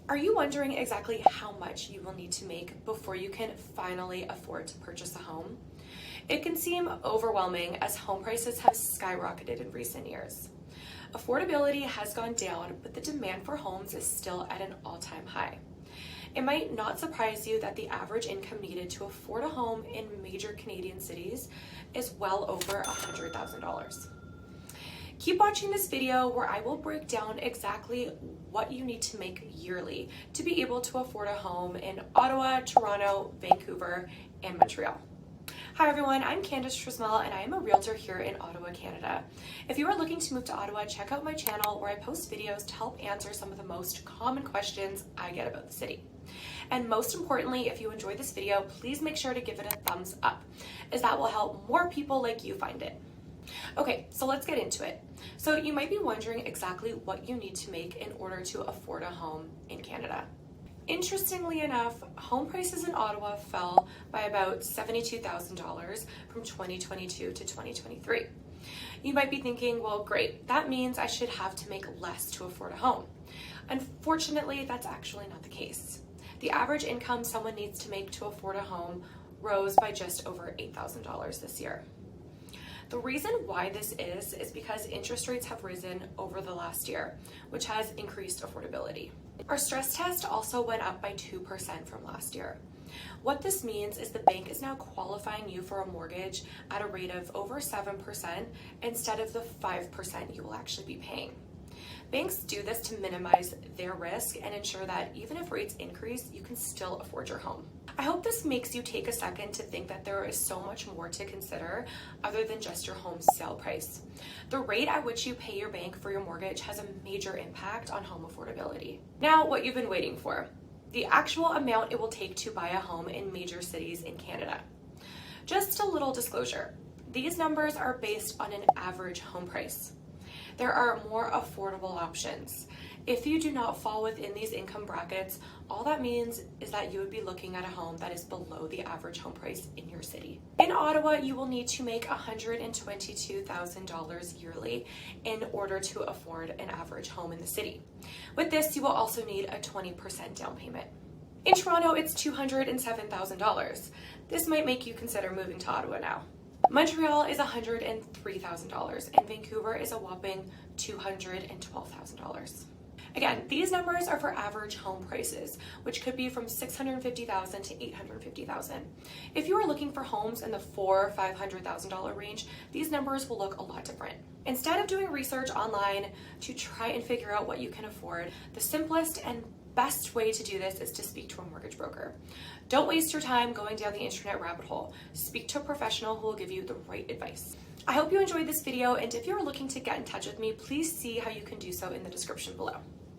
Are you wondering exactly how much you will need to make before you can finally afford to purchase a home? It can seem overwhelming as home prices have skyrocketed in recent years. Affordability has gone down, but the demand for homes is still at an all-time high. It might not surprise you that the average income needed to afford a home in major Canadian cities is well over $100,000. Keep watching this video where I will break down exactly what you need to make yearly to be able to afford a home in Ottawa, Toronto, Vancouver, and Montreal. Hi everyone, I'm Candice Trzmiel and I am a realtor here in Ottawa, Canada. If you are looking to move to Ottawa, check out my channel where I post videos to help answer some of the most common questions I get about the city. And most importantly, if you enjoy this video, please make sure to give it a thumbs up, as that will help more people like you find it. Okay, so let's get into it. So you might be wondering exactly what you need to make in order to afford a home in Canada. Interestingly enough, home prices in Ottawa fell by about $72,000 from 2022 to 2023. You might be thinking, well, great, that means I should have to make less to afford a home. Unfortunately, that's actually not the case. The average income someone needs to make to afford a home rose by just over $8,000 this year. The reason why this is because interest rates have risen over the last year, which has increased affordability. Our stress test also went up by 2% from last year. What this means is the bank is now qualifying you for a mortgage at a rate of over 7% instead of the 5% you will actually be paying. Banks do this to minimize their risk and ensure that even if rates increase, you can still afford your home. I hope this makes you take a second to think that there is so much more to consider other than just your home sale price. The rate at which you pay your bank for your mortgage has a major impact on home affordability. Now, what you've been waiting for, the actual amount it will take to buy a home in major cities in Canada. Just a little disclosure, these numbers are based on an average home price. There are more affordable options. If you do not fall within these income brackets, all that means is that you would be looking at a home that is below the average home price in your city. In Ottawa, you will need to make $122,000 yearly in order to afford an average home in the city. With this, you will also need a 20% down payment. In Toronto, it's $207,000. This might make you consider moving to Ottawa now. Montreal is $103,000 and Vancouver is a whopping $212,000. Again, these numbers are for average home prices, which could be from $650,000 to $850,000. If you are looking for homes in the $400,000 or $500,000 range, these numbers will look a lot different. Instead of doing research online to try and figure out what you can afford, the simplest and best way to do this is to speak to a mortgage broker. Don't waste your time going down the internet rabbit hole. Speak to a professional who will give you the right advice. I hope you enjoyed this video, and if you're looking to get in touch with me, please see how you can do so in the description below.